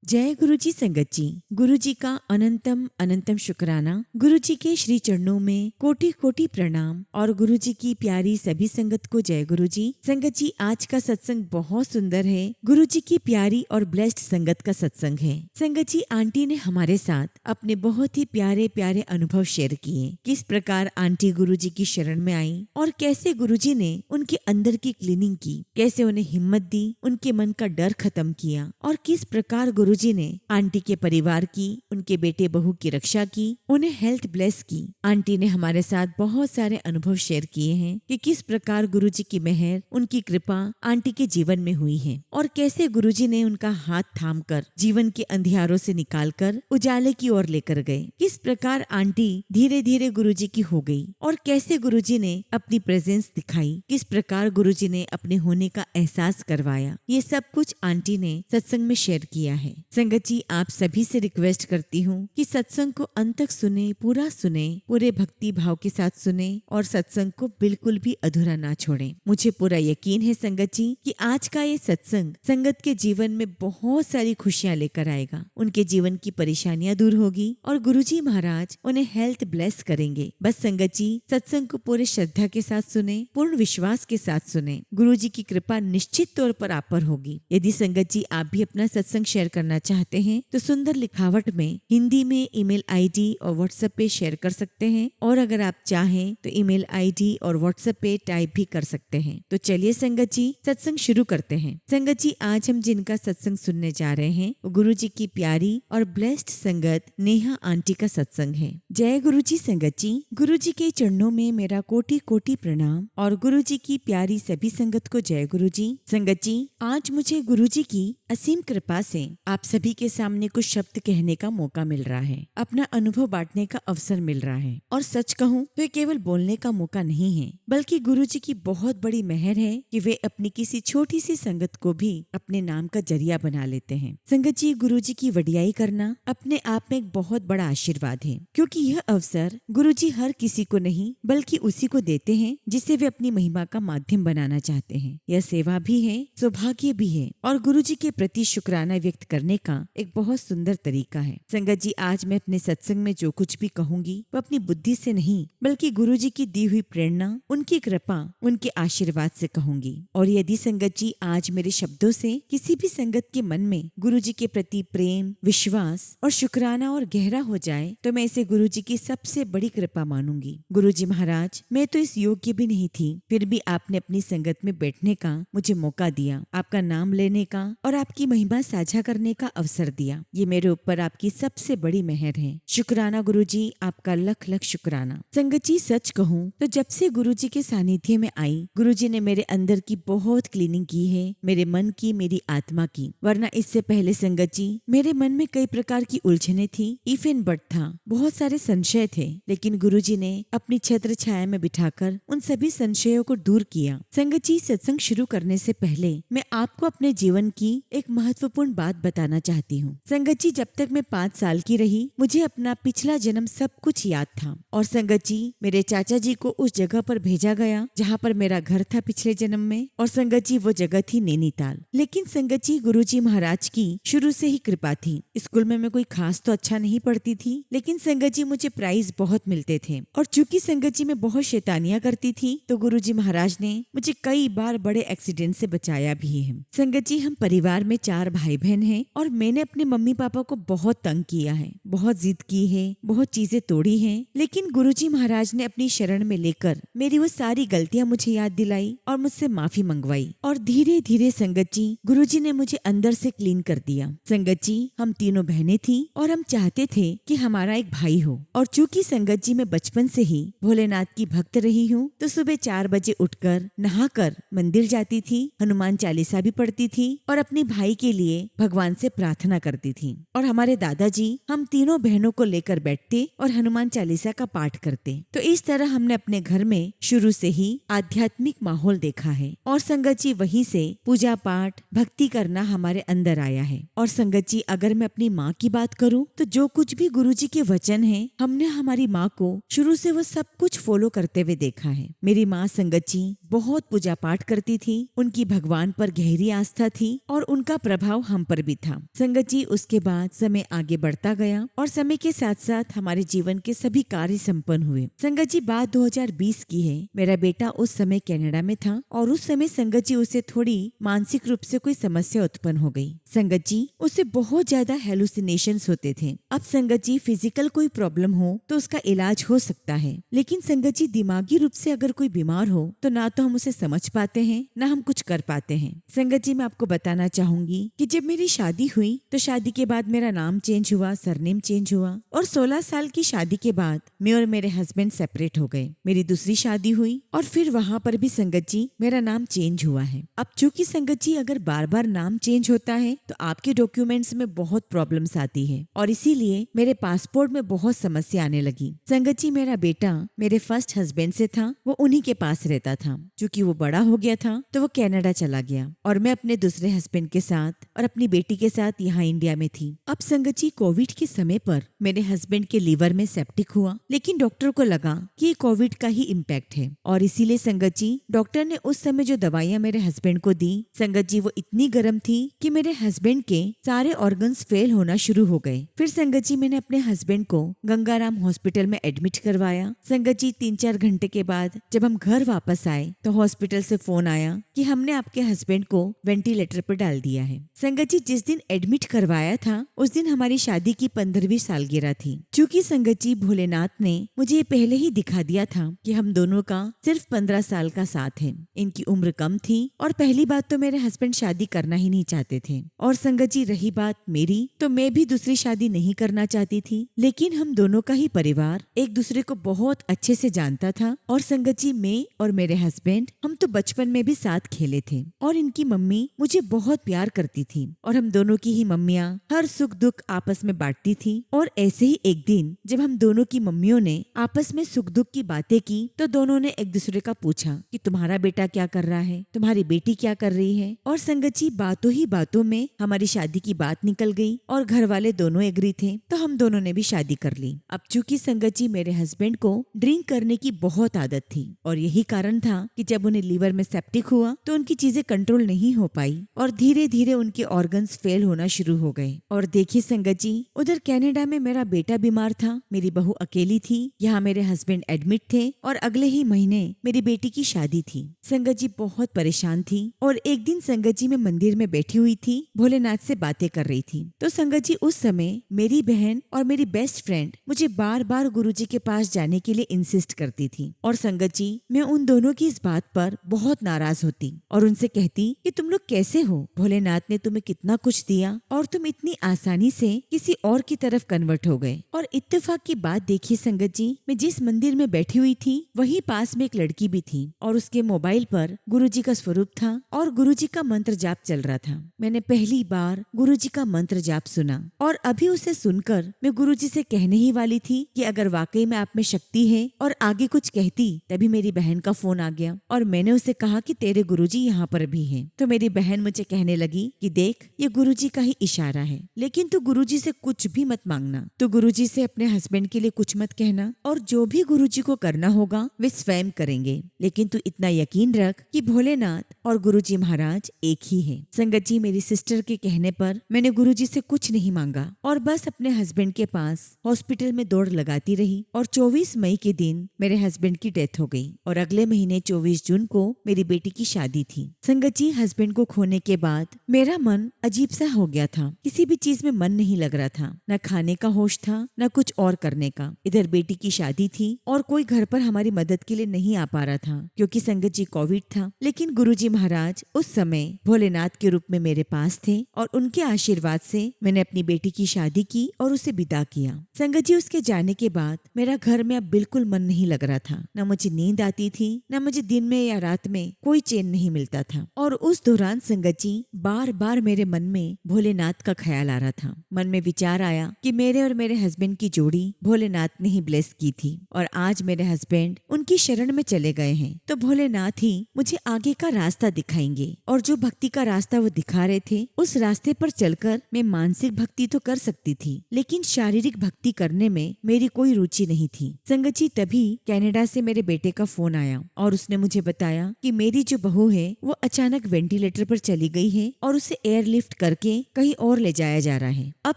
जय गुरु जी संगत जी। गुरु जी का अनंतम अनंतम शुक्राना। गुरु जी के श्री चरणों में कोटि कोटि प्रणाम और गुरु जी की प्यारी सभी संगत को जय गुरु जी। संगत जी, आज का सत्संग बहुत सुंदर है। गुरु जी की प्यारी और ब्लेस्ड संगत का सत्संग है। संगत जी, आंटी ने हमारे साथ अपने बहुत ही प्यारे प्यारे अनुभव शेयर किए। किस प्रकार आंटी गुरु जी की शरण में आई और कैसे गुरु जी ने उनके अंदर की क्लीनिंग की, कैसे उन्हें हिम्मत दी, उनके मन का डर खत्म किया और किस प्रकार गुरुजी ने आंटी के परिवार की, उनके बेटे बहू की रक्षा की, उन्हें हेल्थ ब्लेस की। आंटी ने हमारे साथ बहुत सारे अनुभव शेयर किए हैं कि किस प्रकार गुरुजी की मेहर, उनकी कृपा आंटी के जीवन में हुई है और कैसे गुरुजी ने उनका हाथ थामकर जीवन के अंधियारों से निकालकर उजाले की ओर लेकर गए। किस प्रकार आंटी धीरे धीरे गुरुजी की हो गई और कैसे गुरुजी ने अपनी प्रेजेंस दिखाई, किस प्रकार गुरुजी ने अपने होने का एहसास करवाया। ये सब कुछ आंटी ने सत्संग में शेयर किया है। संगत जी, आप सभी से रिक्वेस्ट करती हूँ कि सत्संग को अंत तक सुने, पूरा सुने, पूरे भक्ति भाव के साथ सुने और सत्संग को बिल्कुल भी अधूरा ना छोड़ें। मुझे पूरा यकीन है संगत जी कि आज का ये सत्संग संगत के जीवन में बहुत सारी खुशियाँ लेकर आएगा। उनके जीवन की परेशानियां दूर होगी और गुरुजी महाराज उन्हें हेल्थ ब्लेस करेंगे। बस संगत जी, सत्संग को पूरे श्रद्धा के साथ सुने, पूर्ण विश्वास के साथ सुने। गुरुजी की कृपा निश्चित तौर पर आप पर होगी। यदि संगत जी आप भी अपना सत्संग शेयर करना चाहते हैं तो सुंदर लिखावट में हिंदी में ईमेल आईडी और व्हाट्सएप पे शेयर कर सकते हैं और अगर आप चाहें तो ईमेल आईडी और व्हाट्सएप पे टाइप भी कर सकते हैं। तो चलिए संगत जी, सत्संग शुरू करते हैं। संगत जी, आज हम जिनका सत्संग सुनने जा रहे हैं वो गुरु जी की प्यारी और ब्लेस्ड संगत नेहा आंटी का सत्संग है। जय गुरु जी संगत जी। गुरु जी के चरणों में मेरा कोटि कोटि प्रणाम और गुरु जी की प्यारी सभी संगत को जय गुरु जी। संगत जी, आज मुझे गुरु जी की असीम कृपा से आप सभी के सामने कुछ शब्द कहने का मौका मिल रहा है, अपना अनुभव बांटने का अवसर मिल रहा है। और सच कहूँ तो ये केवल बोलने का मौका नहीं है, बल्कि गुरु जी की बहुत बड़ी मेहर है कि वे अपनी किसी छोटी सी संगत को भी अपने नाम का जरिया बना लेते हैं। संगत जी, गुरु जी की वडियाई करना अपने आप में एक बहुत बड़ा आशीर्वाद है, क्योंकि यह अवसर गुरु जी हर किसी को नहीं बल्कि उसी को देते हैं जिसे वे अपनी महिमा का माध्यम बनाना चाहते हैं। यह सेवा भी है, सौभाग्य भी है और गुरु जी के प्रति शुक्राना व्यक्त करने का एक बहुत सुंदर तरीका है। संगत जी, आज मैं अपने सत्संग में जो कुछ भी कहूंगी वो अपनी बुद्धि से नहीं बल्कि गुरु जी की दी हुई प्रेरणा, उनकी कृपा, उनके आशीर्वाद से कहूंगी। और यदि संगत जी आज मेरे शब्दों से किसी भी संगत के मन में गुरु जी के प्रति प्रेम, विश्वास और शुक्राना और गहरा हो जाए तो मैं इसे गुरु जी की सबसे बड़ी कृपा मानूंगी। गुरु जी महाराज, मैं तो इस योग्य भी नहीं थी, फिर भी आपने अपनी संगत में बैठने का मुझे मौका दिया, आपका नाम लेने का और आपकी महिमा साझा करने का अवसर दिया। ये मेरे ऊपर आपकी सबसे बड़ी मेहर है। शुक्राना गुरु जी, आपका लख लख शुक्राना। संगत जी, सच कहूँ तो जब से गुरु जी के सानिध्य में आई, गुरु जी ने मेरे अंदर की बहुत क्लीनिंग की है, मेरे मन की, मेरी आत्मा की। वरना इससे पहले संगत जी मेरे मन में कई प्रकार की उलझने थी, इफन बट था, बहुत सारे संशय थे, लेकिन गुरु जी ने अपनी छत्र छाया में बिठाकर उन सभी संशयों को दूर किया। संगत जी, सत्संग शुरू करने से पहले मैं आपको अपने जीवन की एक महत्वपूर्ण बात बताना चाहती हूँ। संगत जी, जब तक मैं 5 साल की रही मुझे अपना पिछला जन्म सब कुछ याद था और संगत जी मेरे चाचा जी को उस जगह पर भेजा गया जहाँ पर मेरा घर था पिछले जन्म में, और संगत जी वो जगह थी नैनीताल। लेकिन संगत जी, गुरु जी महाराज की शुरू से ही कृपा थी। स्कूल में मैं कोई खास तो अच्छा नहीं पढ़ती थी, लेकिन संगत जी मुझे प्राइज बहुत मिलते थे और चूंकि संगत जी मैं बहुत शैतानियां करती थी तो गुरु जी महाराज ने मुझे कई बार बड़े एक्सीडेंट से बचाया भी है। संगत जी, हम परिवार में 4 भाई बहन हैं और मैंने अपने मम्मी पापा को बहुत तंग किया है, बहुत जिद की है, बहुत चीजें तोड़ी हैं, लेकिन गुरुजी महाराज ने अपनी शरण में लेकर मेरी वो सारी गलतियां मुझे याद दिलाई और मुझसे माफी मंगवाई और धीरे धीरे संगत जी गुरुजी ने मुझे अंदर से क्लीन कर दिया। संगत जी, हम तीनों बहनें थी और हम चाहते थे कि हमारा एक भाई हो, और चूंकि संगत जी मैं बचपन से ही भोलेनाथ की भक्त रही हूँ तो सुबह 4 बजे उठकर नहाकर मंदिर जाती थी, हनुमान चालीसा भी पढ़ती थी और अपने भाई के लिए भगवान से प्रार्थना करती थी। और हमारे दादाजी हम तीनों बहनों को लेकर बैठते और हनुमान चालीसा का पाठ करते। तो इस तरह हमने अपने घर में शुरू से ही आध्यात्मिक माहौल देखा है और संगत जी वहीं से पूजा पाठ, भक्ति करना हमारे अंदर आया है। और संगत जी, अगर मैं अपनी माँ की बात करूँ तो जो कुछ भी गुरु जी के वचन है हमने हमारी माँ को शुरू से वो सब कुछ फॉलो करते हुए देखा है। मेरी माँ संगत जी बहुत पूजा पाठ करती थी, उनकी भगवान पर गहरी आस्था थी और उनका प्रभाव हम पर भी था। संगत जी उसके बाद समय आगे बढ़ता गया और समय के साथ साथ हमारे जीवन के सभी कार्य संपन्न हुए। संगत जी बात 2020 की है। मेरा बेटा उस समय कनाडा में था और उस समय संगत जी उसे थोड़ी मानसिक रूप से कोई समस्या उत्पन्न हो गई। संगत जी उसे बहुत ज्यादा हेलुसिनेशंस होते थे। अब संगत जी फिजिकल कोई प्रॉब्लम हो तो उसका इलाज हो सकता है, लेकिन संगत जी दिमागी रूप से अगर कोई बीमार हो तो ना तो हम उसे समझ पाते हैं ना हम कुछ कर पाते हैं। संगत जी मैं आपको बताना चाहूंगी कि जब मेरी शादी हुई तो शादी के बाद मेरा नाम चेंज हुआ, सरनेम चेंज हुआ और 16 साल की शादी के बाद मैं और मेरे हस्बैंड सेपरेट हो गए। मेरी दूसरी शादी हुई और फिर वहाँ पर भी संगत जी मेरा नाम चेंज हुआ है। अब चूंकि संगत जी अगर बार बार नाम चेंज होता है तो आपके डॉक्यूमेंट्स में बहुत प्रॉब्लम्स आती है और इसीलिए मेरे पासपोर्ट में बहुत समस्या आने लगी। संगत जी मेरा बेटा मेरे फर्स्ट हस्बैंड से था, वो उन्हीं के पास रहता था। चूंकि वो बड़ा हो गया था तो वो कनाडा चला गया और मैं अपने दूसरे हस्बैंड के साथ और अपनी बेटी के साथ यहाँ इंडिया में थी। अब संगत जी कोविड के समय पर मेरे हस्बैंड के लीवर में सेप्टिक हुआ, लेकिन डॉक्टर को लगा कि ये कोविड का ही इम्पैक्ट है और इसीलिए संगत जी डॉक्टर ने उस समय जो दवाइयाँ मेरे हस्बैंड को दी, संगत जी वो इतनी गर्म थी कि मेरे हस्बैंड के सारे ऑर्गन्स फेल होना शुरू हो गए। फिर संगत जी मैंने अपने हस्बैंड को गंगाराम हॉस्पिटल में एडमिट करवाया। संगत जी 3-4 घंटे के बाद जब हम घर वापस आए तो हॉस्पिटल से फोन आया कि हमने आपके हस्बैंड को वेंटिलेटर पर डाल दिया है। संगत जी जिस दिन एडमिट करवाया था उस दिन हमारी शादी की 15वीं सालगिरह थी। चूँकि संगत जी भोलेनाथ ने मुझे पहले ही दिखा दिया था कि हम दोनों का सिर्फ 15 साल का साथ है। इनकी उम्र कम थी और पहली बात तो मेरे हस्बैंड शादी करना ही नहीं चाहते थे और संगत जी रही बात मेरी, तो मैं भी दूसरी शादी नहीं करना चाहती थी, लेकिन हम दोनों का ही परिवार एक दूसरे को बहुत अच्छे से जानता था और संगत जी मैं और मेरे हस्बैंड हम तो बचपन में भी साथ खेले थे और इनकी मम्मी मुझे बहुत प्यार करती थी और हम दोनों की ही मम्मियाँ हर सुख दुख आपस में बांटती थी। और ऐसे ही एक दिन जब हम दोनों की मम्मियों ने आपस में सुख दुख की बातें की तो दोनों ने एक दूसरे का पूछा कि तुम्हारा बेटा क्या कर रहा है, तुम्हारी बेटी क्या कर रही है। और संगत जी बातों ही बातों में हमारी शादी की बात निकल गई और घर वाले दोनों एग्री थे तो हम दोनों ने भी शादी कर ली। अब चूंकि संगत जी मेरे हस्बैंड को ड्रिंक करने की बहुत आदत थी और यही कारण था कि जब उन्हें लीवर में सेप्टिक हुआ तो उनकी चीजें कंट्रोल नहीं हो पाई और धीरे धीरे उनके ऑर्गन्स फेल होना शुरू हो गए। और देखिए संगत जी उधर कनाडा में मेरा बेटा बीमार था, मेरी बहू अकेली थी, यहाँ मेरे हस्बैंड एडमिट थे और अगले ही महीने मेरी बेटी की शादी थी। संगत जी बहुत परेशान थी और एक दिन संगत जी मैं मंदिर में बैठी हुई थी, भोलेनाथ से बातें कर रही थी। तो संगत जी उस समय मेरी बहन और मेरी बेस्ट फ्रेंड मुझे बार बार गुरुजी के पास जाने के लिए इंसिस्ट करती थी और संगत जी मैं उन दोनों की इस बात पर बहुत नाराज होती और उनसे कहती कि तुम लोग कैसे हो, भोलेनाथ ने तुम्हें कितना कुछ दिया और तुम इतनी आसानी से किसी और की तरफ कन्वर्ट हो गए। और इत्तेफाक की बात देखिए संगत जी मैं जिस मंदिर में बैठी हुई थी वहीं पास में एक लड़की भी थी और उसके मोबाइल पर गुरुजी का स्वरूप था और गुरुजी का मंत्र जाप चल रहा था। मैंने पहली बार गुरुजी का मंत्र जाप सुना और अभी उसे सुनकर मैं गुरुजी से कहने ही वाली थी कि अगर वाकई में आप में शक्ति है और आगे कुछ कहती, तभी मेरी बहन का फोन आ गया और मैंने उसे कहा कि तेरे गुरुजी यहाँ पर भी हैं। तो मेरी बहन मुझे कहने लगी कि देख ये गुरुजी का ही इशारा है, लेकिन तू गुरुजी से कुछ भी मत मांगना, तो गुरुजी से अपने हस्बैंड के लिए कुछ मत कहना और जो भी गुरुजी को करना होगा वे स्वयं करेंगे, लेकिन तू इतना यकीन रख कि भोलेनाथ और गुरुजी महाराज एक ही है। संगत जी मेरी सिस्टर के कहने पर मैंने गुरुजी से कुछ नहीं मांगा और बस अपने हस्बैंड के पास हॉस्पिटल में दौड़ लगाती रही और 24 मई के दिन मेरे हस्बैंड की डेथ हो गई और अगले महीने 24 जून को मेरी बेटी की शादी थी। संगत जी हस्बैंड को खोने के बाद मेरा मन अजीब सा हो गया था, किसी भी चीज में मन नहीं लग रहा था, न खाने का होश था न कुछ और करने का। इधर बेटी की शादी थी और कोई घर पर हमारी मदद के लिए नहीं आ पा रहा था क्योंकि संगत जी कोविड था, लेकिन गुरुजी महाराज उस समय भोलेनाथ के रूप में मेरे पास थे और उनके आशीर्वाद से मैंने अपनी बेटी की शादी की और उसे विदा किया। संगत जी उसके जाने के बाद मेरा घर में अब बिल्कुल मन नहीं लग रहा था, न मुझे नींद आती थी न मुझे दिन में या रात में कोई चैन नहीं मिलता था और उस दौरान संगत जी बार बार मेरे मन में भोलेनाथ का ख्याल आ रहा था। मन में विचार आया कि मेरे और मेरे हस्बैंड की जोड़ी भोलेनाथ ने ही ब्लेस की थी और आज मेरे हस्बैंड उनकी शरण में चले गए हैं तो भोलेनाथ ही मुझे आगे का रास्ता दिखाएंगे और जो भक्ति का रास्ता वो दिखा रहे थे उस रास्ते पर चलकर मैं मानसिक भक्ति तो कर सकती थी, लेकिन शारीरिक भक्ति करने करने में मेरी कोई रुचि नहीं थी। संगत जी, तभी कनाडा से मेरे बेटे का फोन आया और उसने मुझे बताया कि मेरी जो बहू है वो अचानक वेंटिलेटर पर चली गई है और उसे एयरलिफ्ट करके कहीं और ले जाया जा रहा है। अब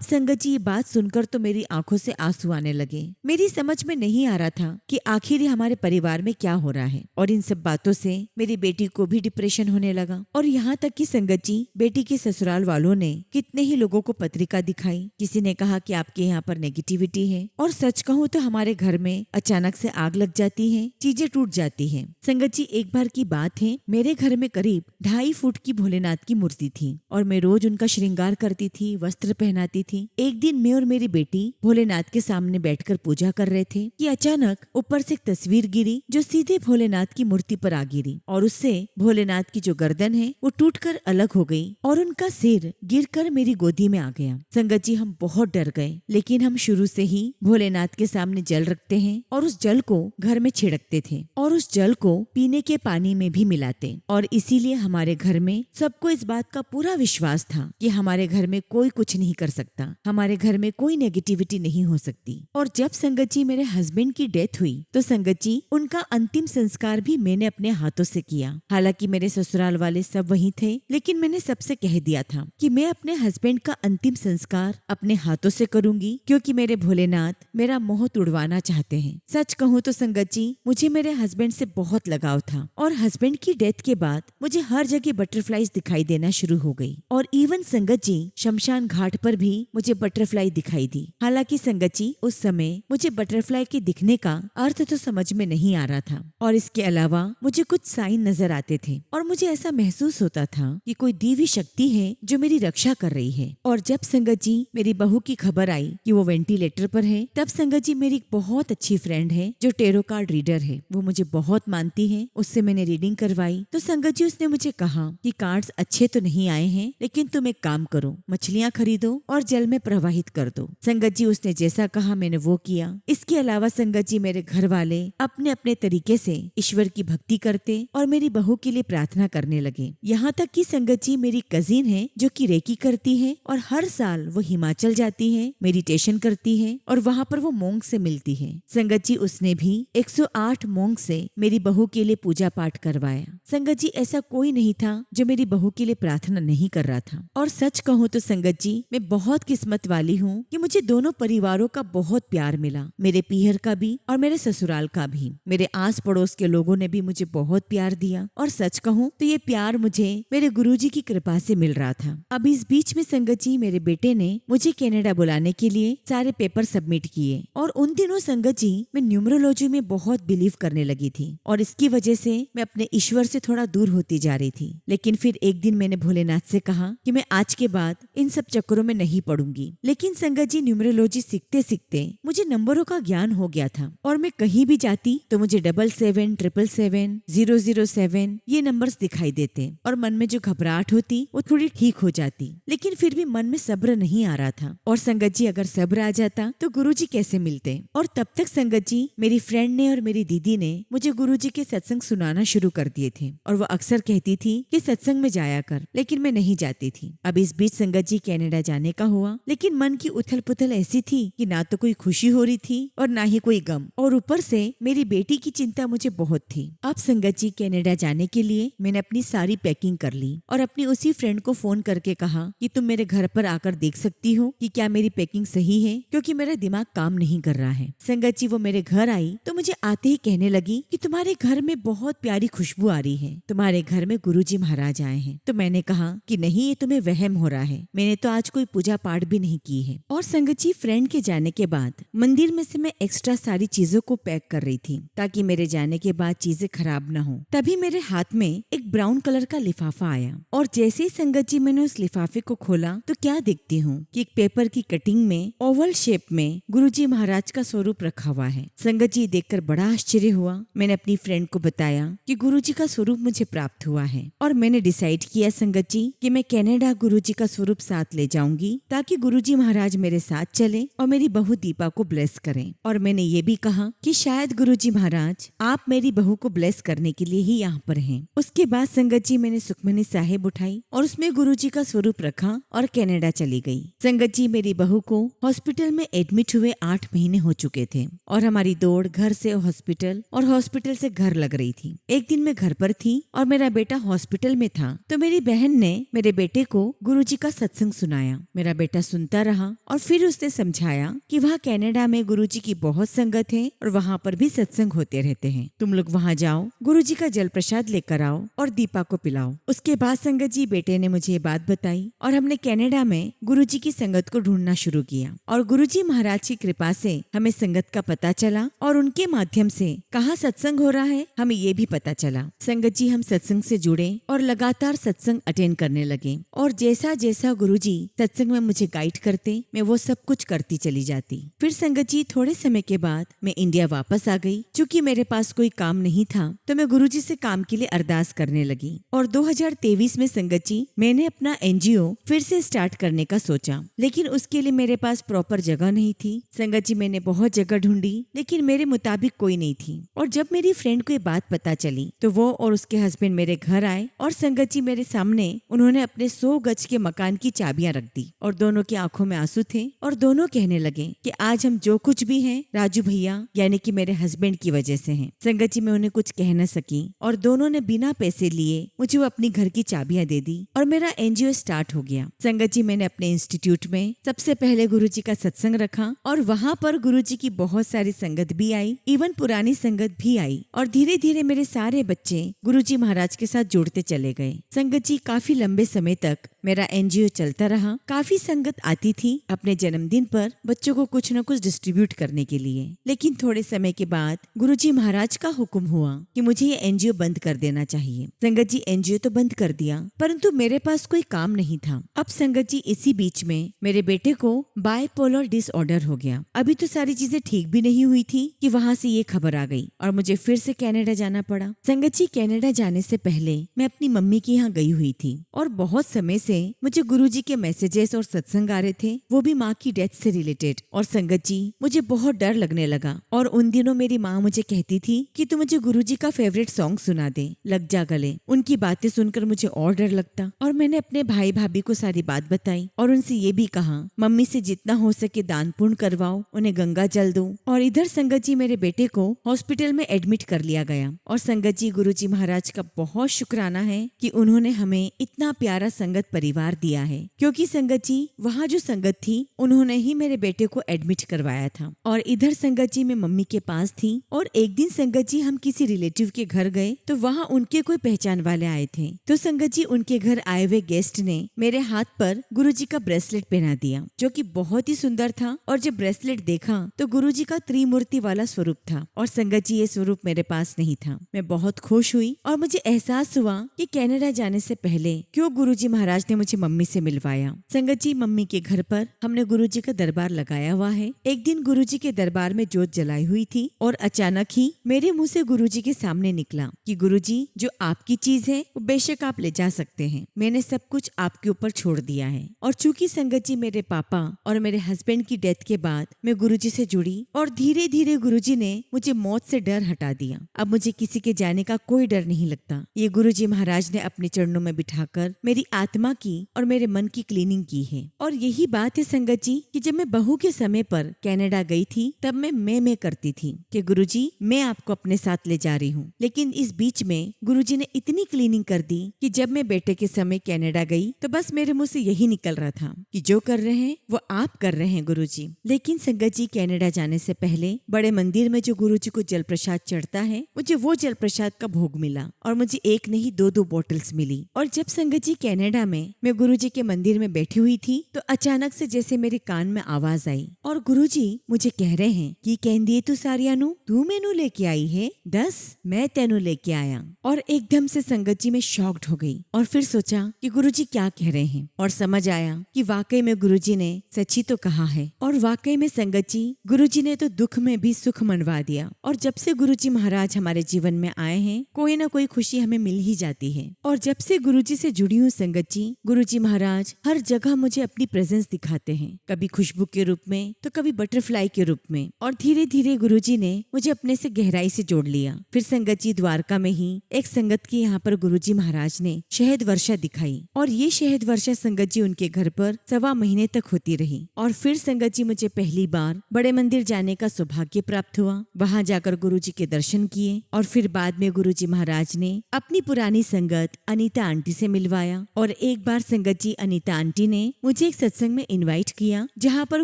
संगत जी, ये बात सुनकर तो मेरी आंखों से आंसू आने लगे। मेरी समझ में नहीं आ रहा था कि आखिर हमारे परिवार में क्या हो रहा है, और इन सब बातों से मेरी बेटी को भी डिप्रेशन होने लगा। और यहाँ तक कि संगत जी, बेटी के ससुराल वालों ने कितने ही लोगों को पत्रिका दिखाई। किसी ने कहा कि आपके यहाँ पर नेगेटिविटी है, और सच कहूँ तो हमारे घर में अचानक से आग लग जाती है, चीजें टूट जाती है। संगत जी, एक बार की बात है, मेरे घर में करीब 2.5 फुट की भोलेनाथ की मूर्ति थी और मैं रोज उनका श्रृंगार करती थी, वस्त्र पहनाती थी। एक दिन मैं और मेरी बेटी भोलेनाथ के सामने बैठकर पूजा कर रहे थे कि अचानक ऊपर से एक तस्वीर गिरी जो सीधे भोलेनाथ की मूर्ति पर आ गिरी, और उससे भोलेनाथ की जो गर्दन है वो टूटकर अलग हो गई और उनका सिर गिरकर मेरी गोदी में आ गया। संगत जी, हम बहुत डर गए, लेकिन हम शुरू से ही भोलेनाथ के सामने जल रखते हैं और उस जल को घर में छिड़कते थे और उस जल को पीने के पानी में भी मिलाते, और इसीलिए हमारे घर में सबको इस बात का पूरा विश्वास था कि हमारे घर में कोई कुछ नहीं कर सकता, हमारे घर में कोई नेगेटिविटी नहीं हो सकती। और जब संगत जी मेरे हस्बैंड की डेथ हुई तो संगत जी, उनका अंतिम संस्कार भी मैंने अपने हाथों से किया। हालांकि मेरे ससुराल वाले सब वहीं थे, लेकिन मैंने सबसे कह दिया था कि मैं अपने हस्बैंड का अंतिम संस्कार अपने हाथों से करूंगी, क्योंकि मेरे भोलेनाथ मेरा मोह तुड़वाना चाहते हैं। सच कहूँ तो संगत जी, मुझे मेरे हस्बैंड से बहुत लगाव था, और हस्बैंड की डेथ के बाद मुझे हर जगह बटरफ्लाईज दिखाई देना शुरू हो गई, और इवन संगत जी, शमशान घाट पर भी मुझे बटरफ्लाई दिखाई दी। हालांकि संगत जी, उस समय मुझे बटरफ्लाई के दिखने का अर्थ तो समझ में नहीं आ रहा था, और इसके अलावा मुझे कुछ साइन नजर आते थे और मुझे ऐसा महसूस होता था कि कोई दिव्य शक्ति है जो मेरी रक्षा कर रही है। और जब संगत जी मेरी बहू की खबर आई कि वो वेंटिलेटर पर है, तब संगत जी मेरी एक बहुत अच्छी फ्रेंड है जो टेरो कार्ड रीडर है, वो मुझे बहुत मानती है, उससे मैंने रीडिंग करवाई। तो संगत जी, उसने मुझे कहा कि कार्ड्स अच्छे तो नहीं आए हैं, लेकिन तुम एक काम करो, मछलियाँ खरीदो और जल में प्रवाहित कर दो। संगत जी, उसने जैसा कहा मैंने वो किया। इसके अलावा संगत जी, मेरे घर वाले अपने अपने तरीके से ईश्वर की भक्ति करते और मेरी बहू के लिए प्रार्थना करने लगे। यहाँ तक कि संगत जी, मेरी कजिन है जो कि रेकी करती है, और हर साल वो हिमाचल जाती है, मेडिटेशन करती है, और वहाँ पर वो मोंग से मिलती है। संगत जी, उसने भी 108 मोंग से मेरी बहू के लिए पूजा पाठ करवाया। संगत जी, ऐसा कोई नहीं था जो मेरी बहू के लिए प्रार्थना नहीं कर रहा था। और सच कहूँ तो संगत जी, मैं बहुत किस्मत वाली हूँ कि मुझे दोनों परिवारों का बहुत प्यार मिला, मेरे पीहर का भी और मेरे ससुराल का भी। मेरे आस पड़ोस के लोगों ने भी मुझे बहुत प्यार दिया, और सच कहूँ तो ये प्यार मुझे मेरे गुरुजी की कृपा से मिल रहा था। अब इस बीच में संगत जी, मेरे बेटे ने मुझे कनाडा बुलाने के लिए सारे पेपर सबमिट किए, और उन दिनों संगत जी, मैं न्यूमरोलॉजी में बहुत बिलीव करने लगी थी, और इसकी वजह से मैं अपने ईश्वर से थोड़ा दूर होती जा रही थी। लेकिन फिर एक दिन मैंने भोलेनाथ से कहा कि मैं आज के बाद इन सब चक्करों में नहीं पड़ूंगी। लेकिन संगत जी, न्यूमरोलॉजी सीखते सीखते मुझे नंबरों का ज्ञान हो गया था, और मैं कहीं भी जाती तो मुझे 77 777 007 ये नंबर्स दिखाई देते, और मन में जो घबराहट होती वो थोड़ी ठीक हो जाती। लेकिन फिर भी मन में सब्र नहीं आ रहा था। और संगत जी, अगर सब्र आ जाता तो गुरुजी कैसे मिलते। और तब तक संगत जी, मेरी फ्रेंड ने और मेरी दीदी ने मुझे गुरुजी के सत्संग सुनाना शुरू कर दिए थे, और वो अक्सर कहती थी कि सत्संग में जाया कर, लेकिन मैं नहीं जाती थी। अब इस बीच संगत जी, कनाडा जाने का हुआ, लेकिन मन की उथल पुथल ऐसी थी कि ना तो कोई खुशी हो रही थी और ना ही कोई गम, और ऊपर से मेरी बेटी की चिंता मुझे बहुत थी। अब संगत जी, कनाडा जाने के लिए मैंने अपनी सारी पैकिंग कर ली और अपनी उसी फ्रेंड को फोन करके कहा कि तुम मेरे घर पर आकर देख सकती हो कि क्या मेरी पैकिंग सही है, क्योंकि मेरा दिमाग काम नहीं कर रहा है। संगत जी, वो मेरे घर आई तो मुझे आते ही कहने लगी कि तुम्हारे घर में बहुत प्यारी खुशबू आ रही है, तुम्हारे घर में गुरुजी महाराज आए हैं। तो मैंने कहा कि नहीं, ये तुम्हें वहम हो रहा है, मैंने तो आज कोई पूजा पाठ भी नहीं की है। और संगत जी, फ्रेंड के जाने के बाद मंदिर में से मैं एक्स्ट्रा सारी चीजों को पैक कर रही थी ताकि मेरे जाने के बाद चीजें खराब न हो। तभी मेरे हाथ में एक ब्राउन कलर का लिफाफा आया, और जैसे ही संगत जी मैंने उस लिफाफे को खोला तो क्या देखती हूँ कि एक पेपर की कटिंग में ओवल शेप में गुरुजी महाराज का स्वरूप रखा हुआ है। संगत जी, देखकर बड़ा आश्चर्य हुआ। मैंने अपनी फ्रेंड को बताया कि गुरुजी का स्वरूप मुझे प्राप्त हुआ है, और मैंने डिसाइड किया संगत जी कि मैं कनाडा गुरुजी का स्वरूप साथ ले जाऊंगी ताकि गुरुजी महाराज मेरे साथ चले और मेरी बहू दीपा को ब्लेस करें। और मैंने ये भी कहा कि शायद गुरुजी महाराज आप मेरी बहू को ब्लेस करने के लिए ही यहाँ पर हैं। उसके बाद संगत जी, मैंने सुखमनी साहिब उठाई और उसमें गुरुजी का स्वरूप रखा और कनाडा चली गई। संगत जी, मेरी बहू को हॉस्पिटल में एडमिट हुए 8 महीने हो चुके थे और हमारी दौड़ घर से हॉस्पिटल और हॉस्पिटल से घर लग रही थी। एक दिन मैं घर पर थी और मेरा बेटा हॉस्पिटल में था, तो मेरी बहन ने मेरे बेटे को गुरुजी का सत्संग सुनाया। मेरा बेटा सुनता रहा और फिर उसने समझाया कि वहाँ कनाडा में गुरुजी की बहुत संगत है और वहाँ पर भी सत्संग होते रहते हैं। तुम लोग वहाँ जाओ, गुरुजी का जल प्रसाद लेकर आओ और दीपा को पिलाओ। उसके बाद संगत जी बेटे ने मुझे ये बात बताई और हमने कनाडा में गुरुजी की संगत को ढूंढना शुरू किया और गुरुजी महाराज की कृपा से हमें संगत का पता चला और उनके माध्यम से कहाँ सत्संग हो रहा है हमें ये भी पता चला। संगत जी हम सत्संग से जुड़े और लगातार सत्संग अटेंड करने लगे और जैसा जैसा गुरुजी सत्संग में मुझे गाइड करते मैं वो सब कुछ करती चली जाती। फिर संगत जी थोड़े समय के बाद मैं इंडिया वापस आ गई। चूँकि मेरे पास कोई काम नहीं था तो मैं गुरुजी से काम के लिए अरदास करने लगी और 2023 में संगत जी मैंने अपना NGO फिर से स्टार्ट करने का सोचा, लेकिन उसके लिए मेरे पास प्रॉपर जगह नहीं थी। संगत जी मैंने बहुत जगह ढूंढी लेकिन मेरे मुताबिक कोई नहीं थी और जब मेरी फ्रेंड को ये बात पता चली तो वो और उसके हस्बैंड मेरे घर आए और संगत जी मेरे सामने उन्होंने अपने 100 गज के मकान की चाबियां रख दी और दोनों की आंखों में आंसू थे और दोनों कहने लगे कि आज हम जो कुछ भी हैं राजू भैया यानी कि मेरे हस्बैंड की वजह से हैं। संगत जी मैं उन्हें कुछ कह न सकी और दोनों ने बिना पैसे लिए मुझे वो अपनी घर की चाबियां दे दी और मेरा NGO स्टार्ट हो गया। संगत जी मैंने अपने इंस्टीट्यूट में सबसे पहले गुरुजी का सत्संग रखा और वहाँ पर गुरुजी की बहुत सारी संगत भी आई, इवन पुरानी संगत भी आई और धीरे धीरे मेरे सारे बच्चे गुरुजी महाराज के साथ जुड़ते चले गए। संगत जी काफी लंबे समय तक मेरा NGO चलता रहा। काफी संगत आती थी अपने जन्मदिन पर बच्चों को कुछ न कुछ डिस्ट्रीब्यूट करने के लिए, लेकिन थोड़े समय के बाद गुरुजी महाराज का हुक्म हुआ कि मुझे ये NGO बंद कर देना चाहिए। संगत जी NGO तो बंद कर दिया परंतु मेरे पास कोई काम नहीं था। अब संगत जी इसी बीच में मेरे बेटे को बाइपोलर डिसऑर्डर हो गया। अभी तो सारी चीजें ठीक भी नहीं हुई थी कि वहाँ से ये खबर आ गई और मुझे फिर से कनाडा जाना पड़ा। संगत जी कनाडा जाने से पहले मैं अपनी मम्मी के यहाँ गई हुई थी और बहुत समय से मुझे गुरुजी के मैसेजेस और सत्संग आ रहे थे, वो भी माँ की डेथ से रिलेटेड। और संगत जी मुझे बहुत डर लगने लगा और उन दिनों मेरी माँ मुझे कहती थी कि तू मुझे गुरुजी का फेवरेट सॉन्ग सुना दे, लग जा गले। उनकी बातें सुनकर मुझे और डर लगता और मैंने अपने भाई भाभी को सारी बात बताई और उनसे ये भी कहा मम्मी से जितना हो सके दान पुण्य करवाओ, उन्हें गंगा जल दो। और इधर संगत जी मेरे बेटे को हॉस्पिटल में एडमिट कर लिया गया और संगत जी गुरुजी महाराज का बहुत शुक्राना है कि उन्होंने हमें इतना प्यारा संगत परिवार दिया है, क्योंकि संगत जी वहाँ जो संगत थी उन्होंने ही मेरे बेटे को एडमिट करवाया था। और इधर संगत जी मैं मम्मी के पास थी और एक दिन संगत जी हम किसी रिलेटिव के घर गए तो वहाँ उनके कोई पहचान वाले आए थे। तो संगत जी उनके घर आए हुए गेस्ट ने मेरे हाथ पर गुरुजी का ब्रेसलेट पहना दिया जो कि बहुत ही सुंदर था और जब ब्रेसलेट देखा तो गुरुजी का त्रिमूर्ति वाला स्वरूप था और संगत जी ये स्वरूप मेरे पास नहीं था। मैं बहुत खुश हुई और मुझे एहसास हुआ कि कनाडा जाने से पहले क्यों गुरुजी महाराज ने मुझे मम्मी से मिलवाया। संगत जी मम्मी के घर पर हमने गुरुजी का दरबार लगाया हुआ है। एक दिन गुरुजी के दरबार में जोत जलाई हुई थी और अचानक ही मेरे मुंह से गुरुजी के सामने निकला कि गुरुजी जो आपकी चीज है वो बेशक आप ले जा सकते हैं, मैंने सब कुछ आपके ऊपर छोड़ दिया है। और चूंकि संगत जी मेरे पापा और मेरे हस्बैंड की डेथ के बाद मैं गुरुजी से जुड़ी और धीरे धीरे गुरुजी ने मुझे मौत से डर हटा दिया। अब मुझे किसी के जाने का कोई डर नहीं लगता। ये गुरुजी महाराज ने अपने चरणों में बिठाकर मेरी आत्मा की और मेरे मन की क्लीनिंग की है। और यही बात है संगत जी कि जब मैं बहू के समय पर कनाडा गई थी तब मैं करती थी कि गुरुजी मैं आपको अपने साथ ले जा रही हूँ, लेकिन इस बीच में गुरुजी ने इतनी क्लीनिंग कर दी कि जब मैं बेटे के समय कनाडा गई तो बस मेरे मुंह से यही निकल रहा था कि जो कर रहे हैं वो आप कर रहे हैं गुरुजी। लेकिन संगत जी कनाडा जाने से पहले बड़े मंदिर में जो गुरुजी को जल प्रसाद चढ़ता है मुझे वो जल प्रसाद का भोग मिला और मुझे एक नहीं दो बोटल्स मिली। और जब संगत जी कनाडा में मैं गुरुजी के मंदिर में बैठी हुई थी तो अचानक से जैसे मेरे कान में आवाज आई और गुरुजी मुझे कह रहे हैं कि कहंदी तू सारियानु तू मैनू लेके आई है, दस मैं तेनू लेके आया। और एकदम से संगत जी में शॉक्ड हो गई और फिर सोचा कि गुरुजी क्या कह रहे हैं और समझ आया कि वाकई में गुरुजी ने सच्ची तो कहा है। और वाकई में संगत जी गुरुजी ने तो दुख में भी सुख मनवा दिया। और जब से गुरुजी महाराज हमारे जीवन में आए हैं कोई ना कोई खुशी हमें मिल ही जाती है। और जब से गुरुजी से जुड़ी हूँ संगत जी गुरुजी महाराज हर जगह मुझे अपनी प्रेजेंस दिखाते हैं, कभी खुशबू के रूप में तो कभी बटरफ्लाई के रूप में, और धीरे धीरे गुरुजी ने मुझे अपने से गहराई से जोड़ लिया। फिर संगत जी द्वारका में ही एक संगत के यहाँ पर गुरुजी महाराज ने शहद वर्षा दिखाई, और ये शहद वर्षा संगत जी उनके घर पर 1.25 महीने तक होती रही। और फिर संगत जी मुझे पहली बार बड़े मंदिर जाने का सौभाग्य प्राप्त हुआ। वहाँ जाकर गुरुजी के दर्शन किए, और फिर बाद में गुरुजी महाराज ने अपनी पुरानी संगत अनीता आंटी से मिलवाया। और एक बार संगत जी अनीता आंटी ने मुझे एक सत्संग में इनवाइट किया, जहाँ पर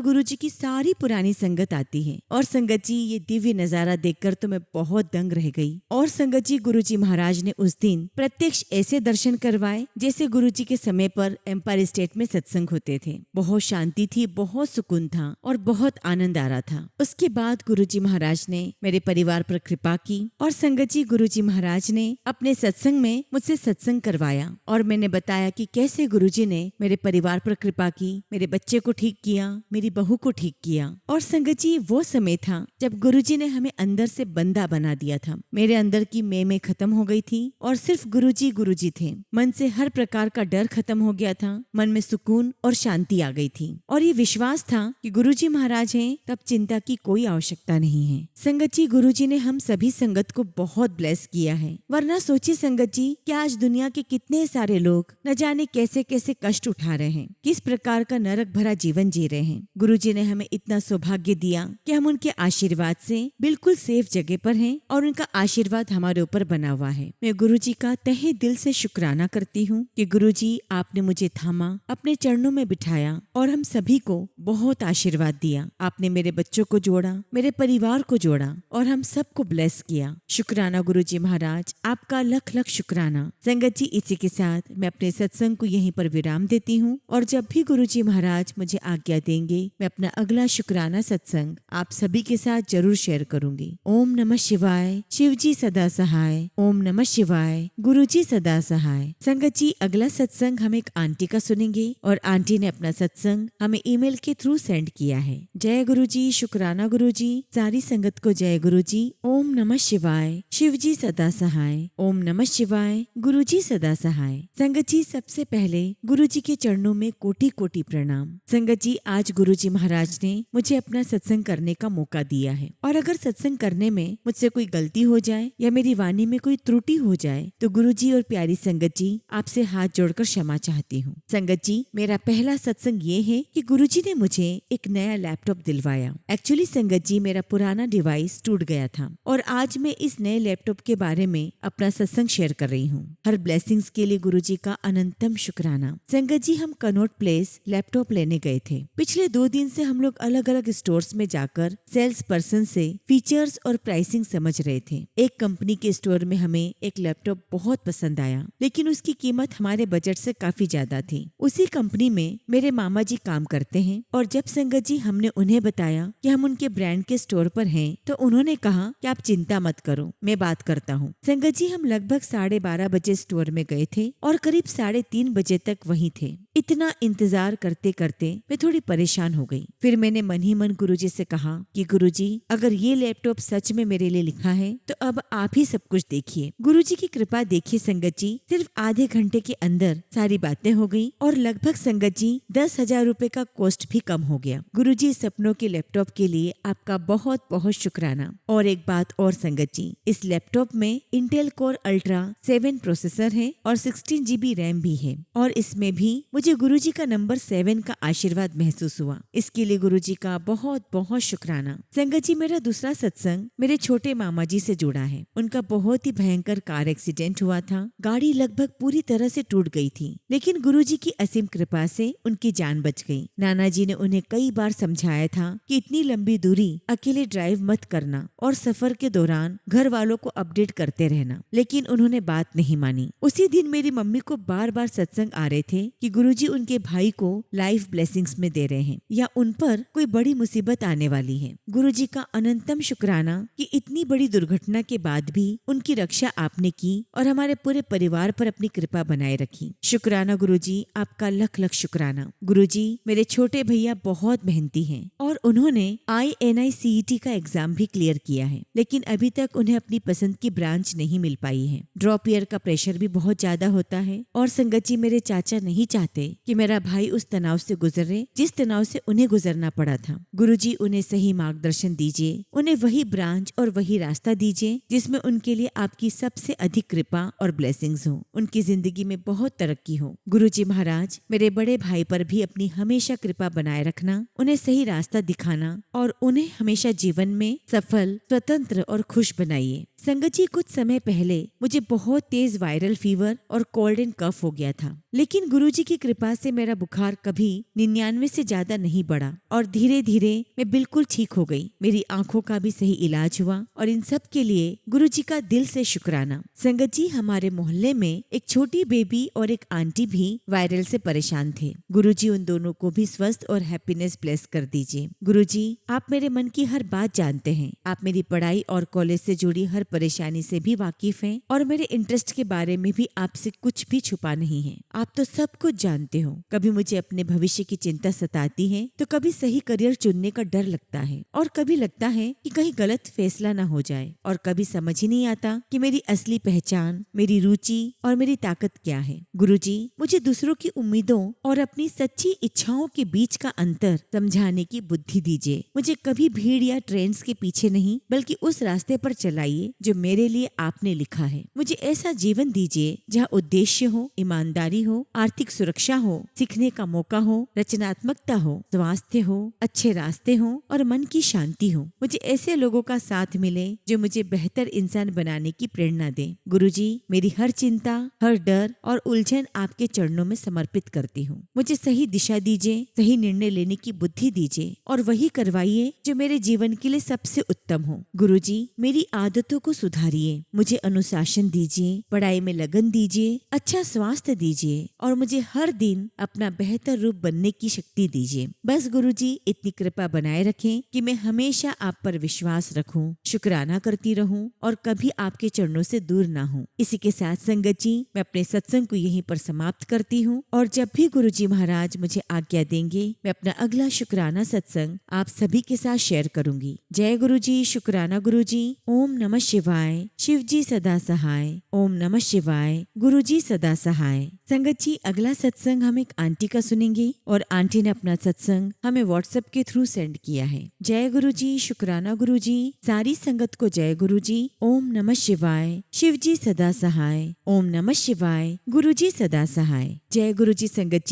गुरुजी की सारी पुरानी संगत आती है। और संगत जी ये दिव्य नजारा देखकर तो मैं बहुत दंग रह गई। और संगत जी गुरुजी महाराज ने उस दिन प्रत्यक्ष ऐसे दर्शन करवाए जैसे गुरुजी के समय पर एम्पायर स्टेट में सत्संग होते थे। बहुत शांति थी, बहुत सुकून था और बहुत आनंद आ रहा था। उसके बाद गुरुजी महाराज ने मेरे परिवार पर कृपा की, और संगत जी गुरुजी महाराज ने अपने सत्संग में मुझसे सत्संग करवाया, और मैंने बताया कि कैसे गुरुजी ने मेरे परिवार पर कृपा की, मेरे बच्चे को ठीक किया, मेरी बहू को ठीक किया। और संगत जी वो समय था जब गुरुजी ने हमें अंदर से बंदा बना दिया था। मेरे अंदर की मैं खत्म हो गई थी और सिर्फ गुरुजी थे। मन से हर प्रकार का डर खत्म हो गया था, मन में सुकून और शांति आ गई थी, और ये विश्वास था कि गुरुजी महाराज हैं, तब चिंता की कोई आवश्यकता नहीं है। संगत जी गुरुजी ने हम सभी संगत को बहुत ब्लेस किया है, वरना सोचिए संगत जी कि आज दुनिया के कितने सारे लोग न जाने कैसे कैसे कष्ट उठा रहे हैं, किस प्रकार का नरक भरा जीवन जी रहे हैं। गुरुजी ने हमें इतना सौभाग्य दिया कि हम उनके आशीर्वाद से बिल्कुल सेफ जगह पर हैं, और उनका आशीर्वाद हमारे ऊपर बना हुआ है। मैं गुरुजी का तहे दिल से शुक्राना करती हूँ कि गुरुजी आपने मुझे थामा, अपने चरणों में बिठाया और हम सभी को बहुत आशीर्वाद दिया। आपने मेरे बच्चों को जोड़ा, मेरे परिवार को जोड़ा और हम सबको ब्लेस किया। शुक्राना गुरुजी महाराज, आपका लख लख शुक्राना। संगत जी इसी के साथ मैं अपने सत्संग को यहीं पर विराम देती हूँ, और जब भी गुरुजी महाराज मुझे आज्ञा देंगे मैं अपना अगला शुक्राना सत्संग आप सभी के साथ जरूर शेयर करूंगी। ओम नमः शिवाय। शिवजी सदा सहाय। ओम नमः शिवाय। गुरुजी सदा सहाय। संगत जी अगला सत्संग हम एक आंटी का सुनेंगे, और आंटी ने अपना सत्संग हमें ईमेल के थ्रू सेंड किया है। जय गुरुजी, शुक्राना गुरुजी, सारी संगत को जय गुरुजी। ओम नमः शिवाय। शिवजी सदा सहाय। ओम नमः शिवाय। गुरुजी सदा सहाय। संगत जी सबसे पहले गुरुजी के चरणों में कोटि कोटि प्रणाम। संगत जी आज गुरुजी महाराज ने मुझे अपना सत्संग करने का मौका दिया है, और अगर सत्संग करने में मुझसे कोई गलती हो जाए या मेरी वाणी में कोई त्रुटि हो जाए तो गुरुजी और प्यारी संगत जी आपसे हाथ जोड़कर क्षमा चाहती हूँ। संगत जी मेरा पहला सत्संग ये है कि गुरुजी ने मुझे एक नया लैपटॉप दिलवाया। एक्चुअली संगत जी मेरा पुराना डिवाइस टूट गया था, और आज मैं इस नए लैपटॉप के बारे में अपना सत्संग शेयर कर रही हूँ। हर ब्लेसिंग्स के लिए गुरुजी का अनंतम शुक्राना। संगत जी हम कनॉट प्लेस लैपटॉप लेने गए थे। पिछले 2 दिन से हम लोग अलग अलग स्टोर्स में जाकर सेल्स पर्सन से फीचर्स और प्राइसिंग समझ रहे थे। एक कंपनी के स्टोर में हमें एक लैपटॉप बहुत पसंद आया, लेकिन उसकी कीमत हमारे बजट से काफी ज्यादा थी। उसी कंपनी में मेरे मामा जी काम करते हैं, और जब संगत जी हमने उन्हें बताया कि हम उनके ब्रांड के स्टोर पर हैं, तो उन्होंने कहा कि आप चिंता मत करो, मैं बात करता हूँ। संगत जी हम लगभग 12:30 बजे स्टोर में गए थे और करीब 3:30 बजे तक वहीं थे। इतना इंतजार करते करते मैं थोड़ी परेशान हो गई। फिर मैंने मन ही मन गुरुजी से कहा कि गुरुजी अगर ये लैपटॉप सच में मेरे लिए लिखा है तो अब आप ही सब कुछ देखिए। गुरुजी की कृपा देखिए संगत जी, सिर्फ आधे घंटे के अंदर सारी बातें हो गई, और लगभग संगत जी 10,000 रुपए का कॉस्ट भी कम हो गया। गुरुजी सपनों के लैपटॉप के लिए आपका बहुत बहुत शुक्राना। और एक बात और संगत जी, इस लैपटॉप में इंटेल कोर अल्ट्रा 7 प्रोसेसर है और 16 GB रैम भी है, और इसमें भी मुझे गुरुजी का नंबर 7 का आशीर्वाद महसूस हुआ। इसके लिए गुरुजी का बहुत बहुत शुक्राना। संगत जी मेरा दूसरा सत्संग मेरे छोटे मामा जी से जुड़ा है। उनका बहुत ही भयंकर कार एक्सीडेंट हुआ था। गाड़ी लगभग पूरी तरह से टूट गई थी, लेकिन गुरुजी की असीम कृपा से उनकी जान बच गई। नाना जी ने उन्हें कई बार समझाया था कि इतनी लंबी दूरी अकेले ड्राइव मत करना और सफर के दौरान घर वालों को अपडेट करते रहना, लेकिन उन्होंने बात नहीं मानी। उसी दिन मेरी मम्मी को बार बार सत्संग आ रहे थे कि गुरुजी उनके भाई को लाइफ ब्लेसिंग्स में दे रहे हैं या उन पर कोई बड़ी मुसीबत आने वाली है। गुरुजी का अनंतम शुक्राना कि इतनी बड़ी दुर्घटना के बाद भी उनकी रक्षा आपने की और हमारे पूरे परिवार पर अपनी कृपा बनाए रखी। शुक्राना गुरुजी, आपका लख लख शुक्राना। गुरुजी मेरे छोटे भैया बहुत मेहनती हैं और उन्होंने INI-CET का एग्जाम भी क्लियर किया है, लेकिन अभी तक उन्हें अपनी पसंद की ब्रांच नहीं मिल पाई है। ड्रॉप ईयर का प्रेशर भी बहुत ज्यादा होता है। और संगत जी मेरे मेरे चाचा नहीं चाहते कि मेरा भाई उस तनाव से गुजरे जिस तनाव से उन्हें गुजरना पड़ा था। गुरुजी उन्हें सही मार्गदर्शन दीजिए, उन्हें वही ब्रांच और वही रास्ता दीजिए जिसमें उनके लिए आपकी सबसे अधिक कृपा और ब्लेसिंग्स हो, उनकी जिंदगी में बहुत तरक्की हो। गुरुजी महाराज, मेरे बड़े भाई पर भी अपनी हमेशा कृपा बनाए रखना, उन्हें सही रास्ता दिखाना और उन्हें हमेशा जीवन में सफल, स्वतंत्र और खुश बनाइए। संगत जी, कुछ समय पहले मुझे बहुत तेज वायरल फीवर और कोल्ड एंड कफ हो गया था, लेकिन गुरुजी की कृपा से मेरा बुखार कभी 99 से ज्यादा नहीं बढ़ा और धीरे धीरे मैं बिल्कुल ठीक हो गई। मेरी आंखों का भी सही इलाज हुआ और इन सब के लिए गुरुजी का दिल से शुक्राना। संगत जी, हमारे मोहल्ले में एक छोटी बेबी और एक आंटी भी वायरल से परेशान थे। गुरुजी उन दोनों को भी स्वस्थ और हैप्पीनेस ब्लेस कर दीजिए। गुरुजी, आप मेरे मन की हर बात जानते हैं। आप मेरी पढ़ाई और कॉलेज से जुड़ी हर परेशानी से भी वाकिफ हैं और मेरे इंटरेस्ट के बारे में भी आपसे कुछ भी छुपा नहीं है। आप तो सब कुछ जानते हो। कभी मुझे अपने भविष्य की चिंता सताती है तो कभी सही करियर चुनने का डर लगता है और कभी लगता है कि कहीं गलत फैसला न हो जाए और कभी समझ ही नहीं आता कि मेरी असली पहचान, मेरी रुचि और मेरी ताकत क्या है। गुरुजी, मुझे दूसरों की उम्मीदों और अपनी सच्ची इच्छाओं के बीच का अंतर समझाने की बुद्धि दीजिए। मुझे कभी भीड़ या ट्रेंड्स के पीछे नहीं बल्कि उस रास्ते पर चलाइए जो मेरे लिए आपने लिखा है। मुझे ऐसा जीवन दीजिए जहाँ उद्देश्य हो, ईमानदारी हो, आर्थिक सुरक्षा हो, सीखने का मौका हो, रचनात्मकता हो, स्वास्थ्य हो, अच्छे रास्ते हो और मन की शांति हो। मुझे ऐसे लोगों का साथ मिले जो मुझे बेहतर इंसान बनाने की प्रेरणा दे। गुरुजी, मेरी हर चिंता, हर डर और उलझन आपके चरणों में समर्पित करती हूँ। मुझे सही दिशा दीजिए, सही निर्णय लेने की बुद्धि दीजिए और वही करवाइए जो मेरे जीवन के लिए सबसे उत्तम हो। गुरुजी, मेरी आदतों को सुधारिए, मुझे अनुशासन दीजिए, पढ़ाई में लगन दीजिए, अच्छा स्वास्थ्य दीजिए और मुझे हर दिन अपना बेहतर रूप बनने की शक्ति दीजिए। बस गुरुजी, इतनी कृपा बनाए रखें कि मैं हमेशा आप पर विश्वास रखूं, शुक्राना करती रहूं और कभी आपके चरणों से दूर ना हूं। इसी के साथ संगत जी, मैं अपने सत्संग को यहीं पर समाप्त करती हूँ और जब भी गुरुजी महाराज मुझे आज्ञा देंगे, मैं अपना अगला शुक्राना सत्संग आप सभी के साथ शेयर करूंगी। जय गुरुजी, शुक्राना गुरुजी। ओम नमः शिवाय। शिव जी सदा सहाय। ओम नमः शिवाय। गुरुजी सदा सहाय। संगत जी, अगला सत्संग हम एक आंटी का सुनेंगे और आंटी ने अपना सत्संग हमें व्हाट्सएप के थ्रू सेंड किया है। जय गुरुजी, शुक्राना गुरुजी। सारी संगत को जय गुरुजी। ओम नमः शिवाय। शिव जी सदा सहाय। ओम नमः शिवाय। गुरुजी सदा सहाय। जय गुरुजी। संगत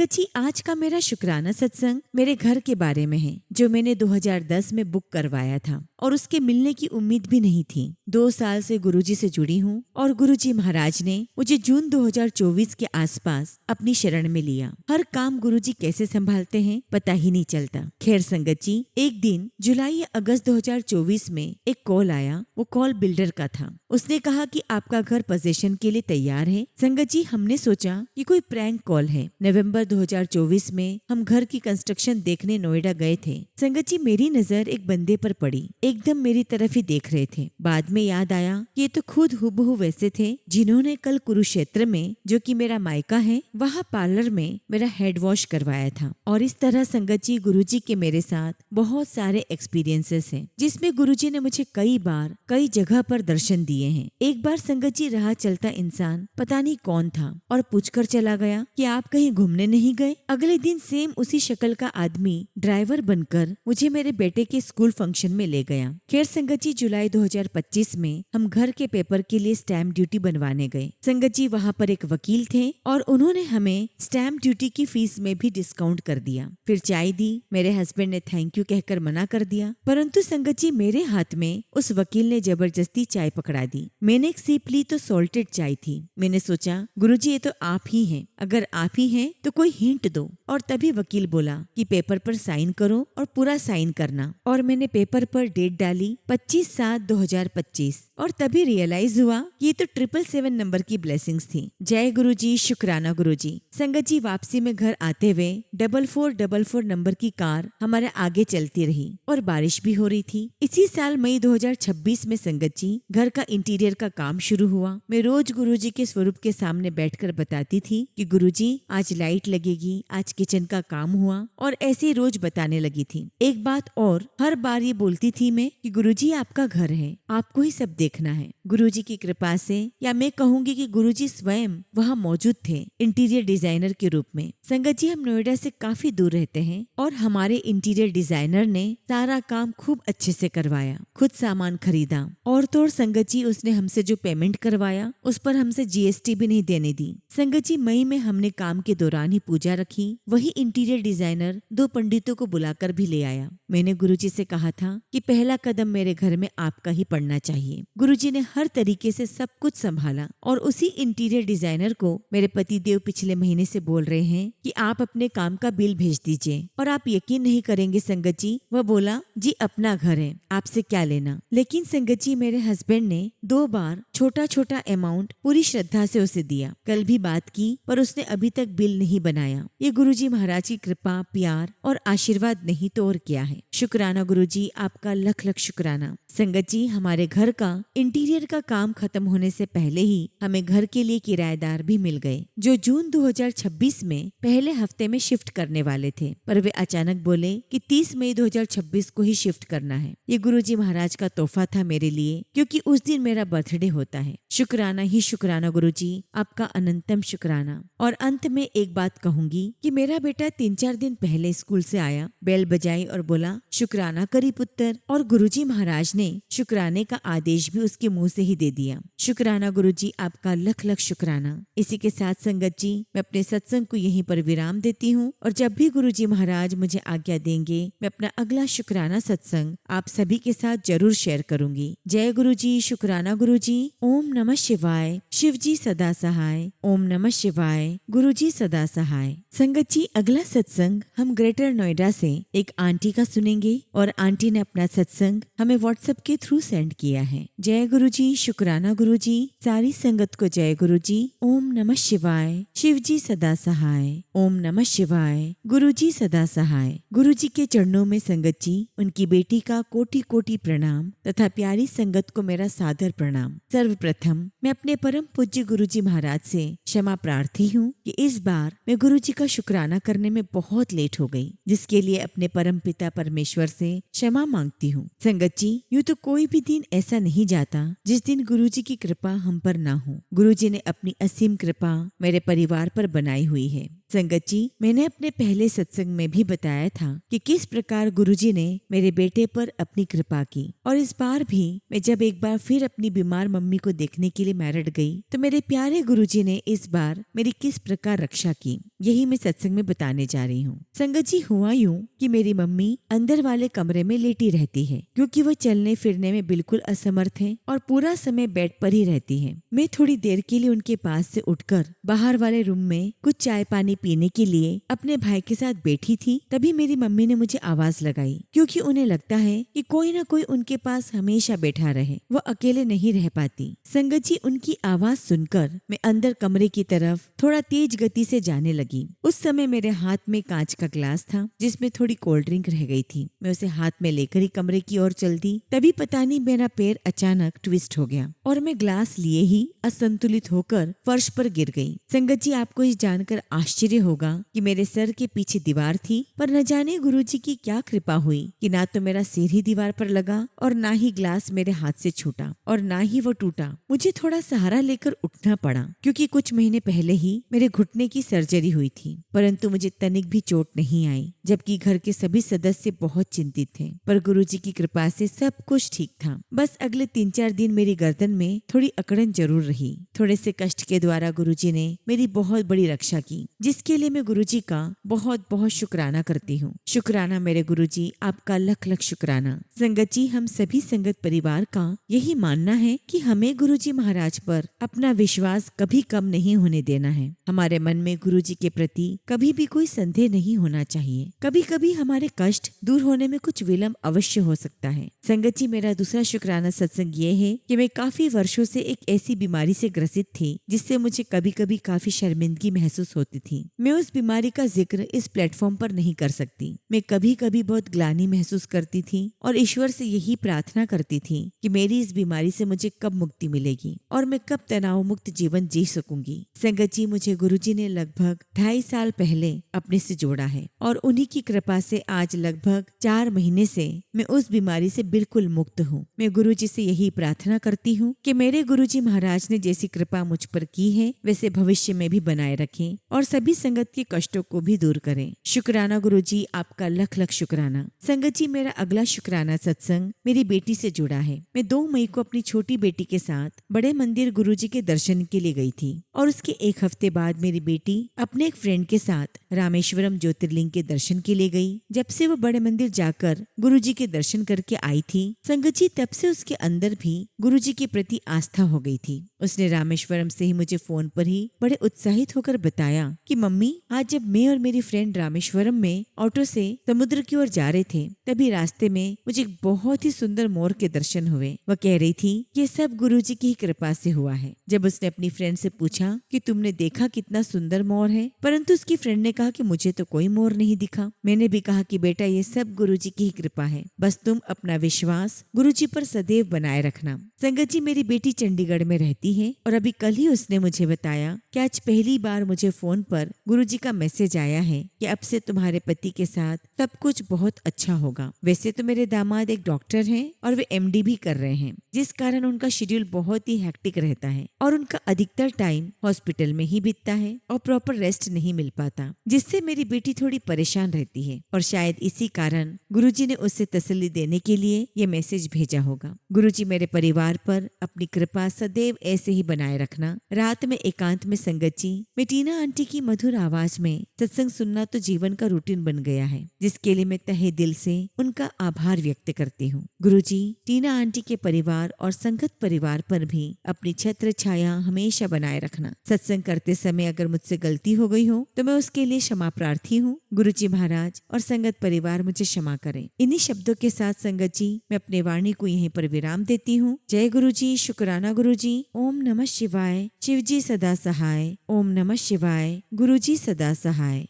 जी, आज का मेरा शुक्राना सत्संग मेरे घर के बारे में है जो मैंने 2010 में बुक करवाया था और उसके मिलने की उम्मीद भी नहीं थी। 2 साल से गुरुजी से जुड़ी हूँ और गुरुजी महाराज ने मुझे जून 2024 के आसपास अपनी शरण में लिया। हर काम गुरुजी कैसे संभालते हैं पता ही नहीं चलता। खैर संगत जी, एक दिन जुलाई या अगस्त 2024 में एक कॉल आया। वो कॉल बिल्डर का था। उसने कहा कि आपका घर पोजीशन के लिए तैयार है। संगत जी, हमने सोचा कि कोई प्रैंक कॉल है। नवंबर 2024 में हम घर की कंस्ट्रक्शन देखने नोएडा गए थे। संगत जी, मेरी नजर एक बंदे पर पड़ी। एकदम मेरी तरफ ही देख रहे थे। बाद में याद आया कि ये तो खुद हुबहू वैसे थे जिन्होंने कल कुरुक्षेत्र में, जो कि मेरा मायका है, वहाँ पार्लर में मेरा हेड वॉश करवाया था। और इस तरह संगत जी, गुरुजी के मेरे साथ बहुत सारे एक्सपीरियंसेस हैं जिसमें गुरुजी ने मुझे कई बार कई जगह पर दर्शन दिए हैं। एक बार संगत जी, राह चलता इंसान पता नहीं कौन था और पूछकर चला गया कि आप कहीं घूमने नहीं गए। अगले दिन सेम उसी शक्ल का आदमी ड्राइवर बनकर मुझे मेरे बेटे के स्कूल फंक्शन में ले गया। खैर संगत जी, जुलाई 2025 में हम घर के पेपर के लिए स्टैम्प ड्यूटी बनवाने गए। संगत जी, वहाँ पर एक वकील थे और उन्होंने हमें स्टैम्प ड्यूटी की फीस में भी डिस्काउंट कर दिया। फिर चाय दी। मेरे हस्बैंड ने थैंक यू कहकर मना कर दिया, परंतु संगत जी, मेरे हाथ में उस वकील ने जबरदस्ती चाय पकड़ा दी। मैंने एक सिप ली तो सॉल्टेड चाय थी। मैंने सोचा, गुरुजी ये तो आप ही हैं, अगर आप ही हैं तो कोई हिंट दो। और तभी वकील बोला कि पेपर पर साइन करो और पूरा साइन करना। और मैंने पेपर पर डेट डाली 25/7/2025 और तभी रियलाइज हुआ कि ये तो 777 नंबर की ब्लेसिंग्स थी। जय गुरुजी, शुक्राना गुरुजी। संगत जी, वापसी में घर आते हुए 4444 नंबर की कार हमारे आगे चलती रही और बारिश भी हो रही थी। इसी साल मई 2026 में संगत जी, घर का इंटीरियर का काम शुरू हुआ। मैं रोज गुरुजी के स्वरूप के सामने बैठकर बताती थी कि गुरुजी आज लाइट लगेगी, आज किचन का काम हुआ, और ऐसे रोज बताने लगी थी। एक बात और, हर बार ये बोलती थी मैं कि गुरुजी आपका घर है, आपको ही सब देखना है। गुरुजी की कृपा से, या मैं कहूँगी कि गुरुजी स्वयं वहाँ मौजूद थे इंटीरियर डिजाइनर के रूप में। संगत जी, हम नोएडा से काफी दूर रहते हैं और हमारे इंटीरियर डिजाइनर ने सारा काम खूब अच्छे से करवाया, खुद सामान खरीदा और तो और संगत जी उसने हमसे जो पेमेंट करवाया उस पर हमसे जीएसटी भी नहीं देने दी। संगत जी, मई में हमने काम के दौरान ही पूजा रखी। वही इंटीरियर डिजाइनर 2 पंडितों को बुलाकर भी ले आया। मैंने गुरुजी से कहा था कि पहला कदम मेरे घर में आपका ही पड़ना चाहिए। गुरुजी ने हर तरीके से सब कुछ संभाला और उसी इंटीरियर डिजाइनर को मेरे पति देव पिछले महीने से बोल रहे हैं कि आप अपने काम का बिल भेज दीजिए। और आप यकीन नहीं करेंगे संगत जी, वह बोला जी अपना घर है, आपसे क्या लेना। लेकिन संगत जी, मेरे हस्बैंड ने 2 बार छोटा छोटा अमाउंट पूरी श्रद्धा से उसे दिया। कल भी बात की पर उसने अभी तक बिल नहीं बनाया। ये गुरुजी महाराज की कृपा, प्यार और आशीर्वाद नहीं तो और क्या है। शुक्राना गुरुजी, आपका लख लख शुक्राना। संगत जी, हमारे घर का इंटीरियर का काम खत्म होने से पहले ही हमें घर के लिए किराएदार भी मिल गए, जो जून 2026 में पहले हफ्ते में शिफ्ट करने वाले थे, पर वे अचानक बोले कि 30 मई 2026 को ही शिफ्ट करना है। ये गुरुजी महाराज का तोहफा था मेरे लिए, क्योंकि उस दिन मेरा बर्थडे होता है। शुक्राना ही शुक्राना गुरुजी, आपका अनंतम शुक्राना। और अंत में एक बात कहूंगी कि मेरा बेटा 3-4 दिन पहले स्कूल से आया, बेल बजाई और बोला शुक्राना करी पुत्र, और गुरुजी महाराज ने शुक्राने का आदेश भी उसके मुंह से ही दे दिया। शुक्राना गुरुजी, आपका लख लख शुक्राना। इसी के साथ संगत जी, मैं अपने सत्संग को यहीं पर विराम देती हूँ और जब भी गुरुजी महाराज मुझे आज्ञा देंगे मैं अपना अगला शुक्राना सत्संग आप सभी के साथ जरूर शेयर करूंगी। जय गुरुजी, शुक्राना गुरुजी। ओम नमः शिवाय। शिव जी सदा सहाय। ओम नमः शिवाय। गुरुजी सदा सहाय। संगत जी, अगला सत्संग हम ग्रेटर नोएडा से एक आंटी का सुनेंगे और आंटी ने अपना सत्संग हमें व्हाट्सएप के थ्रू सेंड किया है। जय गुरुजी, शुक्राना गुरुजी। सारी संगत को जय गुरुजी। ओम नमः शिवाय। शिव जी सदा सहाय। ओम नमः शिवाय। गुरुजी सदा सहाय। गुरुजी के चरणों में संगत जी, उनकी बेटी का कोटि कोटि प्रणाम तथा प्यारी संगत को मेरा सादर प्रणाम। सर्वप्रथम मैं अपने परम पूज्य गुरुजी महाराज से क्षमा प्रार्थी हूँ कि इस बार मैं गुरुजी का शुक्राना करने में बहुत लेट हो गई, जिसके लिए अपने परम पिता परमेश्वर से क्षमा मांगती हूँ। संगत जी, यूँ तो कोई भी दिन ऐसा नहीं जाता जिस दिन गुरुजी की कृपा हम पर ना हो। गुरुजी ने अपनी असीम कृपा मेरे परिवार पर बनाई हुई है। संगत जी, मैंने अपने पहले सत्संग में भी बताया था कि किस प्रकार गुरुजी ने मेरे बेटे पर अपनी कृपा की, और इस बार भी मैं जब एक बार फिर अपनी बीमार मम्मी को देखने के लिए मेरठ गई तो मेरे प्यारे गुरुजी ने इस बार मेरी किस प्रकार रक्षा की, यही मैं सत्संग में बताने जा रही हूँ। संगत जी, हुआ यूँ कि मेरी मम्मी अंदर वाले कमरे में लेटी रहती है, क्योंकि वो चलने फिरने में बिल्कुल असमर्थ है और पूरा समय बेड पर ही रहती है। मैं थोड़ी देर के लिए उनके पास से उठकर बाहर वाले रूम में कुछ चाय पानी पीने के लिए अपने भाई के साथ बैठी थी, तभी मेरी मम्मी ने मुझे आवाज लगाई, क्योंकि उन्हें लगता है कि कोई ना कोई उनके पास हमेशा बैठा रहे, वो अकेले नहीं रह पाती। संगत जी, उनकी आवाज सुनकर मैं अंदर कमरे की तरफ थोड़ा तेज गति से जाने लगी। उस समय मेरे हाथ में कांच का ग्लास था जिसमें थोड़ी कोल्ड ड्रिंक रह गई थी। मैं उसे हाथ में लेकर ही कमरे की ओर चल दी, तभी पता नहीं मेरा पैर अचानक ट्विस्ट हो गया और मैं ग्लास लिए ही असंतुलित होकर फर्श पर गिर गई। संगत जी, आपको ये जानकर आश्चर्य होगा कि मेरे सर के पीछे दीवार थी, पर न जाने गुरुजी की क्या कृपा हुई कि ना तो मेरा सिर ही दीवार पर लगा और ना ही ग्लास मेरे हाथ से छूटा और ना ही वो टूटा। मुझे थोड़ा सहारा लेकर उठना पड़ा, क्योंकि कुछ महीने पहले ही मेरे घुटने की सर्जरी हुई थी, परंतु मुझे तनिक भी चोट नहीं आई, जबकि घर के सभी सदस्य बहुत चिंतित थे। पर गुरुजी की कृपा से सब कुछ ठीक था। बस अगले 3-4 दिन मेरी गर्दन में थोड़ी अकड़न जरूर रही। थोड़े से कष्ट के द्वारा गुरुजी ने मेरी बहुत बड़ी रक्षा की, जिसके लिए मैं गुरुजी का बहुत बहुत शुक्राना करती हूँ। शुक्राना मेरे गुरुजी, आपका लख लख शुक्राना। संगत जी, हम सभी संगत परिवार का यही मानना है कि हमें गुरुजी महाराज पर अपना विश्वास कभी कम नहीं होने देना है। हमारे मन में गुरुजी के प्रति कभी भी कोई संदेह नहीं होना चाहिए। कभी कभी हमारे कष्ट दूर होने में कुछ विलंब अवश्य हो सकता है। संगत जी, मेरा दूसरा शुक्राना सत्संग ये है कि मैं काफी वर्षों से एक ऐसी बीमारी से ग्रसित थी जिससे मुझे कभी कभी काफी शर्मिंदगी महसूस होती थी। मैं उस बीमारी का जिक्र इस प्लेटफॉर्म पर नहीं कर सकती। मैं कभी कभी बहुत ग्लानि महसूस करती थी और ईश्वर से यही प्रार्थना करती थी कि मेरी इस बीमारी से मुझे कब मुक्ति मिलेगी और मैं कब तनाव मुक्त जीवन जी सकूंगी। संगत जी, मुझे गुरुजी ने लगभग 2.5 साल पहले अपने से जोड़ा है और उन्हीं की कृपा से आज लगभग 4 महीने से मैं उस बीमारी से बिल्कुल मुक्त हूँ। मैं गुरुजी से यही प्रार्थना करती हूँ कि मेरे गुरुजी महाराज ने जैसी कृपा मुझ पर की है वैसे भविष्य में भी बनाए रखें और सभी संगत के कष्टों को भी दूर करें। शुक्राना गुरुजी, आपका लख लख शुक्राना। संगत जी, मेरा अगला शुक्राना सत्संग मेरी बेटी से जुड़ा है। मैं 2 मई को अपनी छोटी बेटी के साथ बड़े मंदिर गुरुजी के दर्शन के लिए गई थी और उसके 1 हफ्ते बाद मेरी बेटी अपने एक फ्रेंड के साथ रामेश्वरम ज्योतिर्लिंग के दर्शन के लिए गई। जब से वो बड़े मंदिर जाकर गुरुजी के दर्शन करके आई थी, संगत जी, तब से उसके अंदर भी गुरुजी के प्रति आस्था हो गई थी। उसने रामेश्वरम से ही मुझे फोन पर ही बड़े उत्साहित होकर बताया कि मम्मी, आज जब मैं और मेरी फ्रेंड रामेश्वरम में ऑटो से समुद्र की ओर जा रहे थे, तभी रास्ते में मुझे एक बहुत ही सुंदर मोर के दर्शन हुए। वह कह रही थी ये सब गुरुजी की ही कृपा से हुआ है। जब उसने अपनी फ्रेंड से पूछा कि तुमने देखा कितना सुंदर मोर है, परंतु उसकी फ्रेंड ने कहा कि मुझे तो कोई मोर नहीं दिखा। मैंने भी कहा कि बेटा, ये सब गुरुजी की ही कृपा है, बस तुम अपना विश्वास गुरुजी पर सदैव बनाए रखना। संगत जी, मेरी बेटी चंडीगढ़ में रहती है और अभी कल ही उसने मुझे बताया कि आज पहली बार मुझे फोन पर गुरुजी का मैसेज आया है कि अब से तुम्हारे पति के साथ सब कुछ बहुत अच्छा होगा। वैसे तो मेरे दामाद एक डॉक्टर हैं और वे MD भी कर रहे हैं, जिस कारण उनका शेड्यूल बहुत ही हेक्टिक रहता है और उनका अधिकतर टाइम हॉस्पिटल में ही बीतता है और प्रॉपर रेस्ट नहीं मिल पाता, जिससे मेरी बेटी थोड़ी परेशान रहती है और शायद इसी कारण गुरुजी ने उसे तसल्ली देने के लिए ये मैसेज भेजा होगा। गुरुजी, मेरे परिवार पर अपनी कृपा सदैव ऐसे ही बनाए रखना। रात में एकांत में संगत जी, मैं टीना आंटी की मधुर आवाज में सत्संग सुनना तो जीवन का रूटीन बन गया है, जिसके लिए मैं तहे दिल से उनका आभार व्यक्त करती हूँ। गुरुजी, टीना आंटी के परिवार और संगत परिवार पर भी अपनी छत्र छाया हमेशा बनाए रखना। सत्संग करते समय अगर मुझसे गलती हो गई हो तो मैं उसके लिए क्षमा प्रार्थी हूँ। गुरुजी महाराज और संगत परिवार मुझे क्षमा करें। इन्हीं शब्दों के साथ संगत जी, मैं अपने वाणी को यहीं पर विराम देती हूँ। जय गुरुजी, शुक्राना गुरुजी। ओम नमः शिवाय। शिवजी सदा सहाय। ओम नमः शिवाय। गुरुजी सदा सहाय।